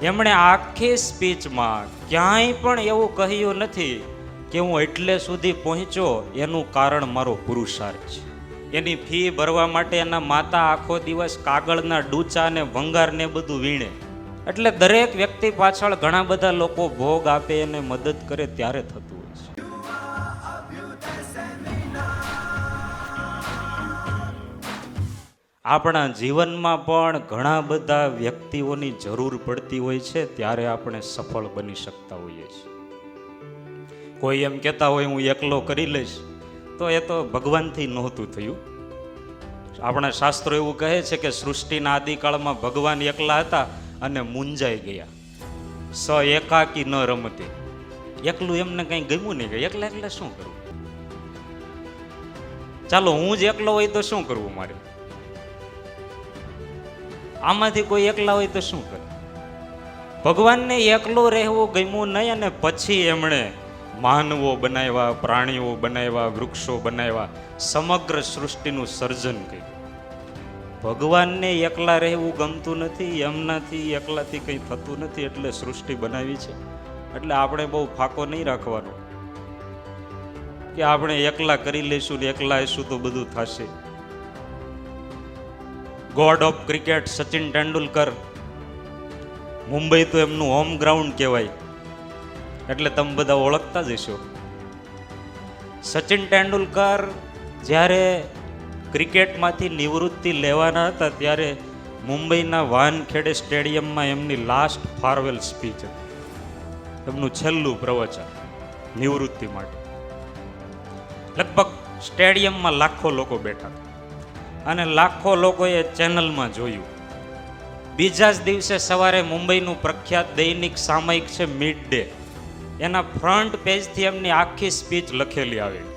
એમણે આખી સ્પીચમાં ક્યાંય પણ એવું કહ્યું નથી કે હું એટલે સુધી પહોંચ્યો એનું કારણ મારો પુરુષાર્થ છે. એની ફી ભરવા માટે એના માતા આખો દિવસ કાગળના ડૂચા ને ભંગાર ને બધું વીણે. એટલે દરેક વ્યક્તિ પાછળ ઘણા બધા લોકો ભોગ આપે અને મદદ કરે ત્યારે થતું હોય છે. આપણા જીવનમાં પણ ઘણા બધા વ્યક્તિઓની જરૂર પડતી હોય છે ત્યારે આપણે સફળ બની શકતા હોઈએ છીએ. કોઈ એમ કહેતા હોય હું એકલો કરી લઈશ, તો એ તો ભગવાનથી નહોતું થયું. આપણા શાસ્ત્રો એવું કહે છે કે સૃષ્ટિના આદિકાળમાં ભગવાન એકલા હતા અને મૂંઝાઈ ગયા. સ એકાકી ન રમતે, એકલું એમને કંઈ ગમ્યું નહીં. કે એકલા એકલા શું કરવું, ચાલો હું જ એકલો હોય તો શું કરવું મારે, આમાંથી કોઈ એકલા હોય તો શું કરે. ભગવાનને એકલો રહેવું ગમ્યું નહીં અને પછી એમણે માનવો બનાવ્યા, પ્રાણીઓ બનાવ્યા, વૃક્ષો બનાવ્યા, સમગ્ર સૃષ્ટિનું સર્જન કર્યું. ભગવાનને એકલા રહેવું ગમતું નથી, એમનાથી એકલાથી કંઈ થતું નથી, એટલે સૃષ્ટિ બનાવી છે. એટલે આપણે બહુ ફાંકો નહીં રાખવાનો કે આપણે એકલા કરી લઈશું ને એકલા આવીશું તો બધું થશે. God of cricket Sachin Tendulkar, Mumbai તો એમનું હોમ ગ્રાઉન્ડ કહેવાય, એટલે તમે બધા ઓળખતા જ હશો. સચિન તેંડુલકર જ્યારે ક્રિકેટમાંથી નિવૃત્તિ લેવાના હતા ત્યારે મુંબઈના વાનખેડે સ્ટેડિયમમાં એમની લાસ્ટ ફારવેલ સ્પીચ હતી, એમનું છેલ્લું પ્રવચન નિવૃત્તિ માટે. લગભગ સ્ટેડિયમમાં લાખો લોકો બેઠા હતા અને લાખો લોકોએ ચેનલમાં જોયું. બીજા જ દિવસે સવારે મુંબઈનું પ્રખ્યાત દૈનિક સામયિક છે મિડ ડે, એના ફ્રન્ટ પેજથી એમની આખી સ્પીચ લખેલી આવેલી.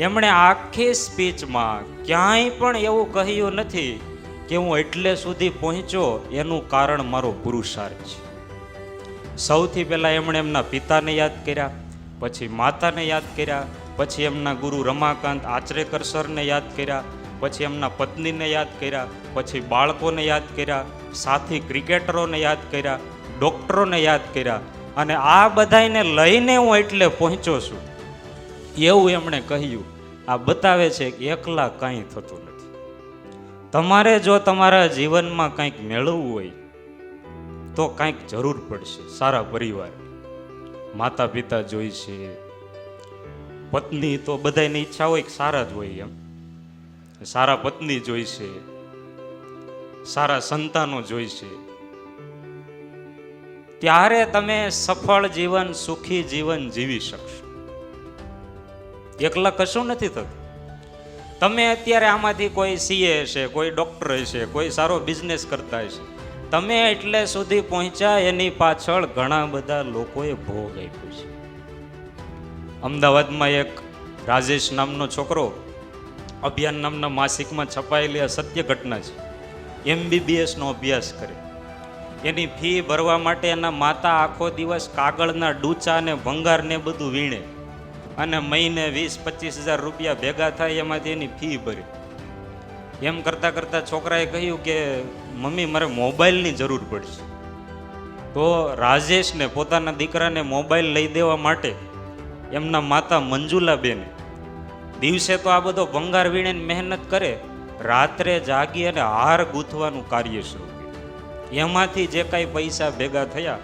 એમણે આખી સ્પીચમાં ક્યાંય પણ એવું કહ્યું નથી કે હું એટલે સુધી પહોંચ્યો એનું કારણ મારો પુરુષાર્થ છે. સૌથી પહેલાં એમણે એમના પિતાને યાદ કર્યા, પછી માતાને યાદ કર્યા, પછી એમના ગુરુ રમાકાંત આચરેકર સરને યાદ કર્યા, પછી એમના પત્નીને યાદ કર્યા, પછી બાળકોને યાદ કર્યા, સાથી ક્રિકેટરોને યાદ કર્યા, ડૉક્ટરોને યાદ કર્યા, અને આ બધાને લઈને હું એટલે પહોંચ્યો છું એવું એમણે કહ્યું. આ બતાવે છે કે એકલા કાંઈ થતું નથી. તમારે જો તમારા જીવનમાં કંઈક મેળવવું હોય તો કંઈક જરૂર પડશે. સારા પરિવાર, માતા પિતા જોઈશે, પત્ની તો બધાની ઈચ્છા હોય કે સારા જ હોય, એમ સારા પત્ની જોઈશે, સારા સંતાનો જોઈશે. ત્યારે તમે સફળ જીવન, સુખી જીવન જીવી શકશો. એકલા કશું નથી થતું. તમે અત્યારે આમાંથી કોઈ સીએ હશે, કોઈ ડૉક્ટર હશે, કોઈ સારો બિઝનેસ કરતા હશે, તમે એટલે સુધી પહોંચ્યા એની પાછળ ઘણા બધા લોકોએ ભોગ આપ્યો છે. અમદાવાદમાં એક રાજેશ નામનો છોકરો અભિયાન નામના માસિકમાં છપાયેલી આ સત્ય ઘટના છે. MBBSનો અભ્યાસ કરે, એની ફી ભરવા માટે એના માતા આખો દિવસ કાગળના ડૂચા ને ભંગાર ને બધું વીણે અને મહિને 20-25 હજાર રૂપિયા ભેગા થાય એમાંથી એની ફી ભરી. એમ કરતાં કરતાં છોકરાએ કહ્યું કે મમ્મી મારે મોબાઈલની જરૂર પડશે. તો રાજેશને પોતાના દીકરાને મોબાઈલ લઈ દેવા માટે એમના માતા મંજુલાબેને દિવસે તો આ બધો ભંગાર વીણે મહેનત કરે, રાત્રે જાગી અને હાર ગૂંથવાનું કાર્ય શરૂ કર્યું. એમાંથી જે કાંઈ પૈસા ભેગા થયા,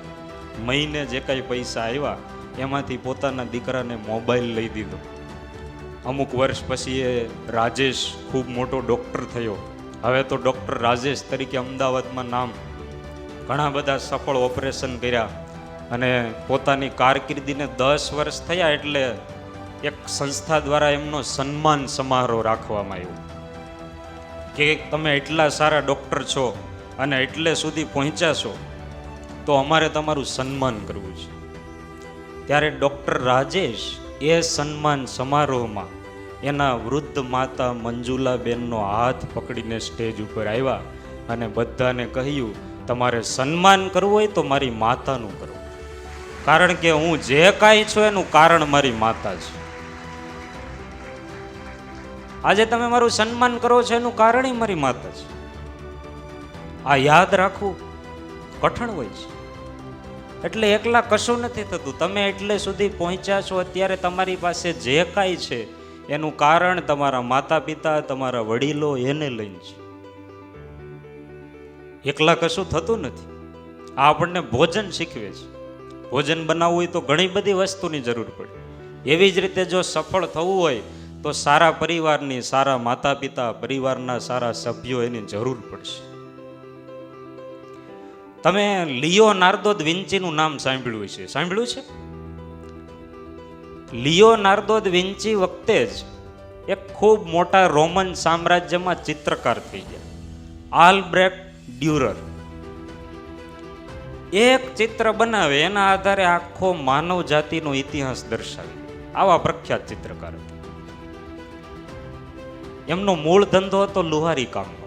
મહિને જે કાંઈ પૈસા આવ્યા, એમાંથી પોતાના દીકરાને મોબાઈલ લઈ દીધો. અમુક વર્ષ પછી એ રાજેશ ખૂબ મોટો ડૉક્ટર થયો. હવે તો ડૉક્ટર રાજેશ તરીકે અમદાવાદમાં નામ, ઘણા બધા સફળ ઓપરેશન કર્યા અને પોતાની કારકિર્દીને 10 વર્ષ થયા એટલે એક સંસ્થા દ્વારા એમનો સન્માન સમારોહ રાખવામાં આવ્યો કે તમે એટલા સારા ડૉક્ટર છો અને એટલે સુધી પહોંચ્યા છો તો અમારે તમારું સન્માન કરવું છે. ત્યારે ડૉક્ટર રાજેશ એ સન્માન સમારોહમાં એના વૃદ્ધ માતા મંજુલાબેનનો હાથ પકડીને સ્ટેજ ઉપર આવ્યા અને બધાને કહ્યું તમારે સન્માન કરવું હોય તો મારી માતાનું કરવું, કારણ કે હું જે કાંઈ છું એનું કારણ મારી માતા છે. આજે તમે મારું સન્માન કરો છો એનું કારણ મારી માતા છે. આ યાદ રાખવું. કઠણ હોય છે. એટલે એકલા કશું નથી થતું. તમે એટલે સુધી પહોંચ્યા છો અત્યારે, તમારી પાસે જે કાંઈ છે એનું કારણ તમારા માતા પિતા, તમારા વડીલો એને લઈને છે. એકલા કશું થતું નથી. આ આપણને ભોજન શીખવે છે. ભોજન બનાવવું હોય તો ઘણી બધી વસ્તુની જરૂર પડે. એવી જ રીતે જો સફળ થવું હોય તો સારા પરિવારની, સારા માતા પિતા, પરિવારના સારા સભ્યો એની જરૂર પડશે. તમે લિયોનાર્દો દ વિન્ચીનું નામ સાંભળ્યું છે? સાંભળ્યું છે? લિયોનાર્દો દ વિન્ચી વખતે જ એક ખૂબ મોટા રોમન સામ્રાજ્યમાં ચિત્રકાર થઈ ગયા, આલ્બ્રેક્ટ ડ્યુરર. એક ચિત્ર બનાવે એના આધારે આખો માનવ જાતિનો ઇતિહાસ દર્શાવે. આવા પ્રખ્યાત ચિત્રકાર હતા. એમનો મૂળ ધંધો હતો લુહારી કામનો.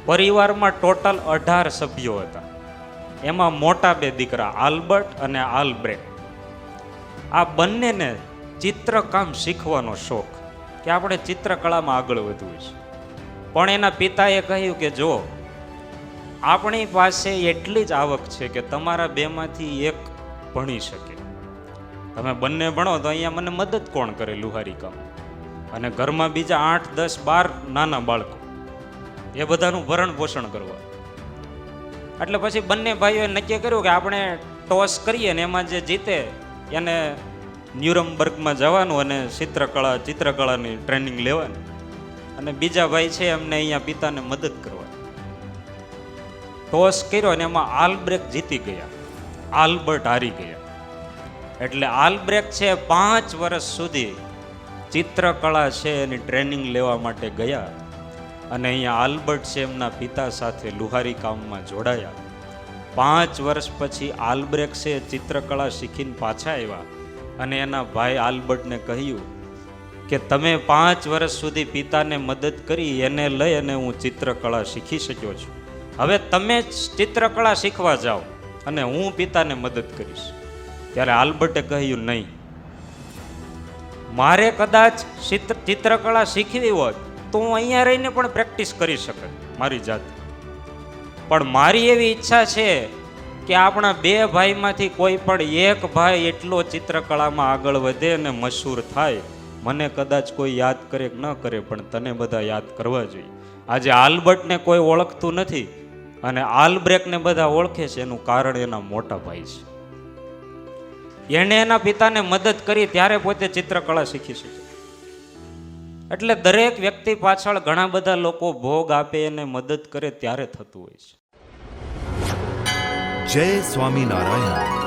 પરિવારમાં ટોટલ 18 સભ્યો હતા. એમાં મોટા 2 દીકરા આલ્બર્ટ અને આલ્બ્રેક્ટ. આ બંનેને ચિત્રકામ શીખવાનો શોખ, કે આપણે ચિત્રકળામાં આગળ વધવું છે. પણ એના પિતાએ કહ્યું કે જો આપણી પાસે એટલી જ આવક છે કે તમારા 2માંથી એક ભણી શકે, તમે બંને ભણો તો અહીંયા મને મદદ કોણ કરે લુહારી કામ, અને ઘરમાં બીજા 8, 10, 12 નાના બાળકો, એ બધાનું ભરણ પોષણ કરવા. એટલે પછી બંને ભાઈઓએ નક્કી કર્યું કે આપણે ટોસ કરીએ ને એમાં જે જીતે એને ન્યુરમબર્ગમાં જવાનું અને ચિત્રકળાની ટ્રેનિંગ લેવાની, અને બીજા ભાઈ છે એમને અહીંયા પિતાને મદદ કરવા. ટોસ કર્યો અને એમાં આલ્બ્રેક્ટ જીતી ગયા, આલ્બર્ટ હારી ગયા. એટલે આલ્બ્રેક્ટ છે 5 વર્ષ સુધી ચિત્રકળા છે એની ટ્રેનિંગ લેવા માટે ગયા, અને અહીંયા આલ્બર્ટ છે એમના પિતા સાથે લુહારી કામમાં જોડાયા. 5 વર્ષ પછી આલ્બ્રેક્ટ છે ચિત્રકળા શીખીને પાછા આવ્યા અને એના ભાઈ આલ્બર્ટને કહ્યું કે તમે 5 વર્ષ સુધી પિતાને મદદ કરી, એને લઈ અને હું ચિત્રકળા શીખી શક્યો છું. હવે તમે ચિત્રકળા શીખવા જાઓ અને હું પિતાને મદદ કરીશ. ત્યારે આલ્બર્ટે કહ્યું નહીં, મારે કદાચ ચિત્રકળા શીખવી હોત તો હું અહીંયા રહીને પણ પ્રેક્ટિસ કરી શકત મારી જાતે, પણ મારી એવી ઈચ્છા છે કે આપણા 2 ભાઈમાંથી કોઈ પણ એક ભાઈ એટલો ચિત્રકળામાં આગળ વધે અને મશહૂર થાય. મને કદાચ કોઈ યાદ કરે કે ન કરે, પણ તને બધા યાદ કરવા જોઈએ. આજે આલ્બર્ટને કોઈ ઓળખતું નથી અને આલ્બ્રેક્ટને બધા ઓળખે છે, એનું કારણ એના મોટા ભાઈ છે. એણે એના પિતાને મદદ કરી ત્યારે પોતે ચિત્રકળા શીખી શકે. એટલે દરેક વ્યક્તિ પાછળ ઘણા બધા લોકો ભોગ આપે અને મદદ કરે ત્યારે થતું હોય છે. જય સ્વામિનારાયણ.